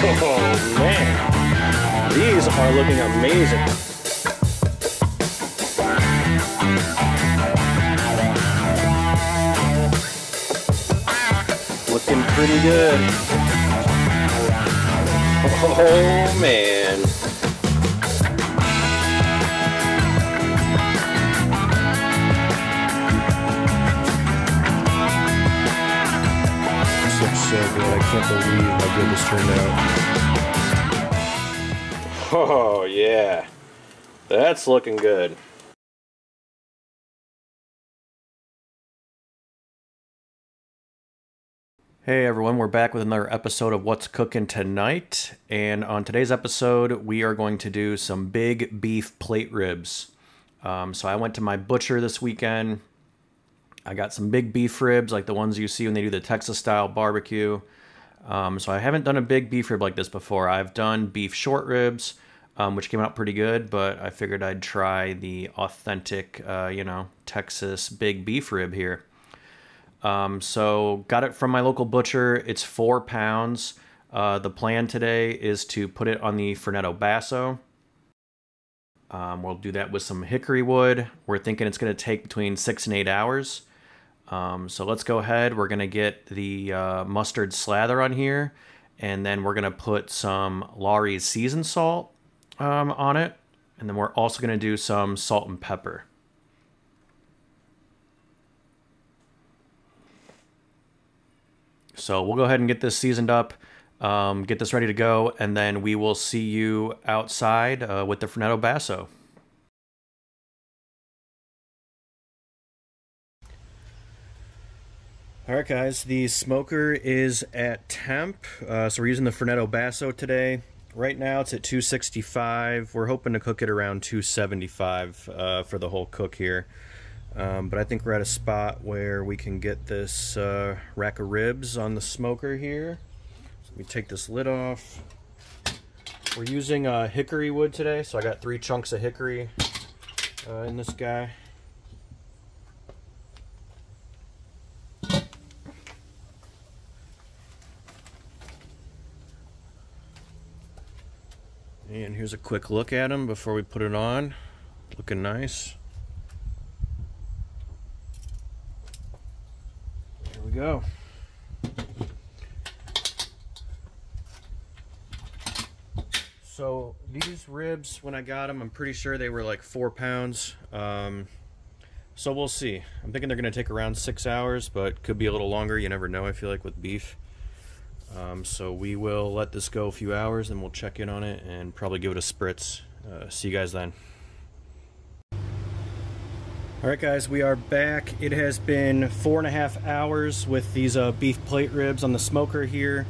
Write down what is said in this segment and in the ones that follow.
Oh man, these are looking amazing. Looking pretty good. Oh man. This looks so good. I can't believe how good this turned out. Oh yeah, that's looking good. Hey everyone, we're back with another episode of What's Cooking Tonight, and on today's episode we are going to do some big beef plate ribs. So I went to my butcher this weekend. I got some big beef ribs like the ones you see when they do the Texas style barbecue. So I haven't done a big beef rib like this before. I've done beef short ribs, which came out pretty good, but I figured I'd try the authentic, Texas big beef rib here. So got it from my local butcher. It's 4 pounds. The plan today is to put it on the Fornetto Basso. We'll do that with some hickory wood. We're thinking it's going to take between 6 and 8 hours. So let's go ahead. We're going to get the mustard slather on here, and then we're going to put some Lawry's seasoned salt on it, and then we're also going to do some salt and pepper. So we'll go ahead and get this seasoned up, get this ready to go, and then we will see you outside with the Fornetto Basso. Alright guys, the smoker is at temp, so we're using the Fornetto Basso today. Right now it's at 265. We're hoping to cook it around 275 for the whole cook here. But I think we're at a spot where we can get this rack of ribs on the smoker here. So let me take this lid off. We're using hickory wood today, so I got 3 chunks of hickory in this guy. And here's a quick look at them before we put it on. Looking nice. Here we go. So these ribs, when I got them, I'm pretty sure they were like 4 pounds. So we'll see. I'm thinking they're going to take around 6 hours, but could be a little longer. You never know, I feel like, with beef. So we will let this go a few hours, and we'll check in on it and probably give it a spritz. See you guys then. Alright guys, we are back. It has been 4.5 hours with these beef plate ribs on the smoker here.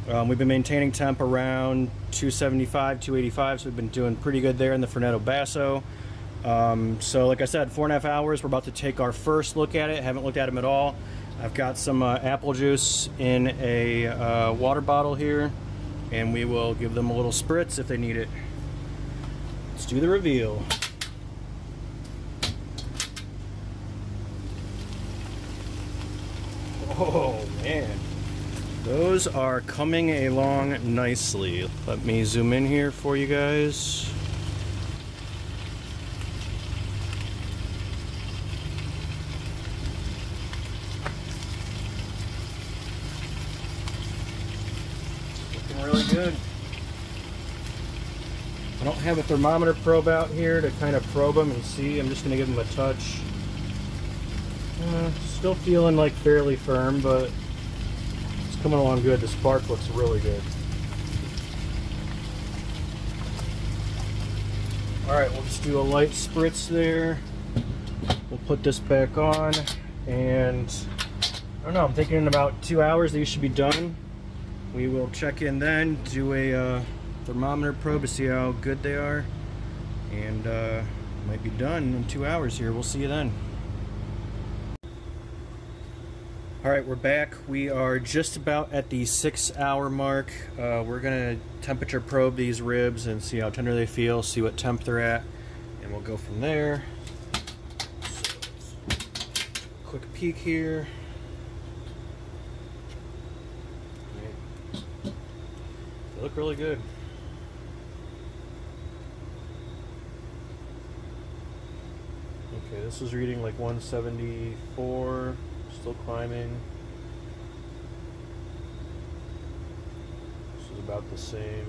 We've been maintaining temp around 275, 285, so we've been doing pretty good there in the Fornetto Basso. So like I said, 4.5 hours. We're about to take our first look at it. Haven't looked at them at all. I've got some apple juice in a water bottle here, and we will give them a little spritz if they need it. Let's do the reveal. Oh man, those are coming along nicely. Let me zoom in here for you guys. Looking really good. I don't have a thermometer probe out here to kind of probe them and see. I'm just going to give them a touch. Still feeling like fairly firm, but it's coming along good. The spark looks really good. Alright, we'll just do a light spritz there. We'll put this back on, and I don't know, I'm thinking in about 2 hours these should be done. We will check in then, do a thermometer probe to see how good they are, and might be done in 2 hours here. We'll see you then. Alright, we're back. We are just about at the 6 hour mark. We're going to temperature probe these ribs and see how tender they feel, see what temp they're at, and we'll go from there. So, quick peek here. They look really good. Okay, this is reading like 174, still climbing. This is about the same.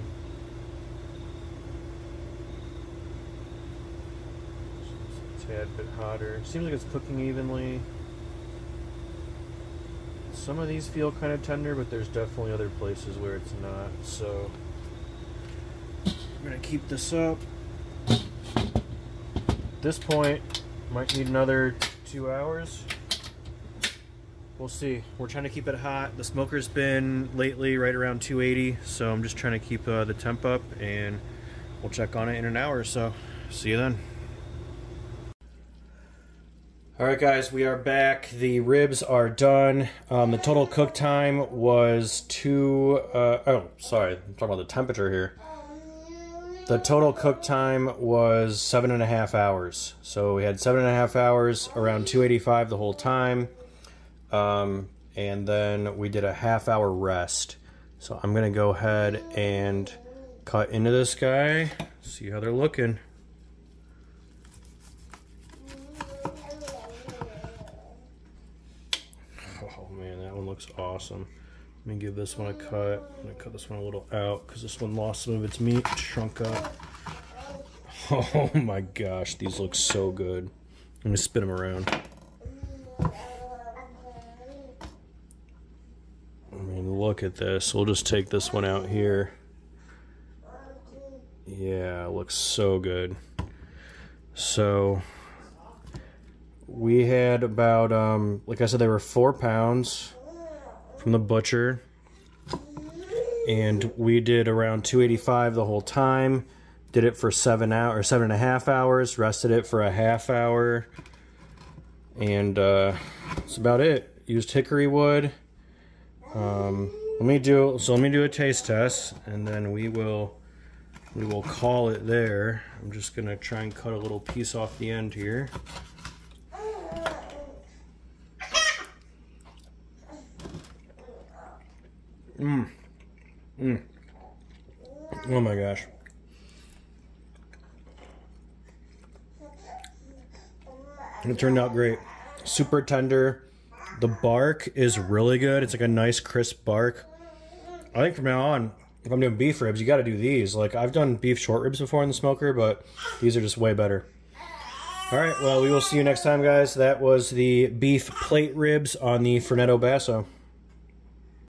It's a tad bit hotter. Seems like it's cooking evenly. Some of these feel kind of tender, but there's definitely other places where it's not. So I'm gonna keep this up. At this point, might need another 2 hours. We'll see. We're trying to keep it hot. The smoker's been lately right around 280, so I'm just trying to keep the temp up, and we'll check on it in an hour or so. See you then. Alright guys, we are back. The ribs are done. The total cook time was I'm talking about the temperature here. The total cook time was 7.5 hours. So we had 7.5 hours, around 285 the whole time. And then we did a half-hour rest. So I'm gonna go ahead and cut into this guy, see how they're looking. Looks awesome. Let me give this one a cut. I'm gonna cut this one a little out because this one lost some of its meat, shrunk up. Oh my gosh, these look so good. I'm gonna spin them around. I mean, look at this. We'll just take this one out here. Yeah, it looks so good. So we had about, like I said, they were 4 pounds from the butcher, and we did around 285 the whole time. Did it for 7.5 hours, rested it for a half hour, and that's about it. Used hickory wood. Let me do a taste test, and then we will call it there. I'm just gonna try and cut a little piece off the end here. Oh my gosh. It turned out great. Super tender. The bark is really good. It's like a nice crisp bark. I think from now on, if I'm doing beef ribs, you got to do these. Like, I've done beef short ribs before in the smoker, but these are just way better. All right, well, we will see you next time, guys. That was the beef plate ribs on the Fornetto Basso.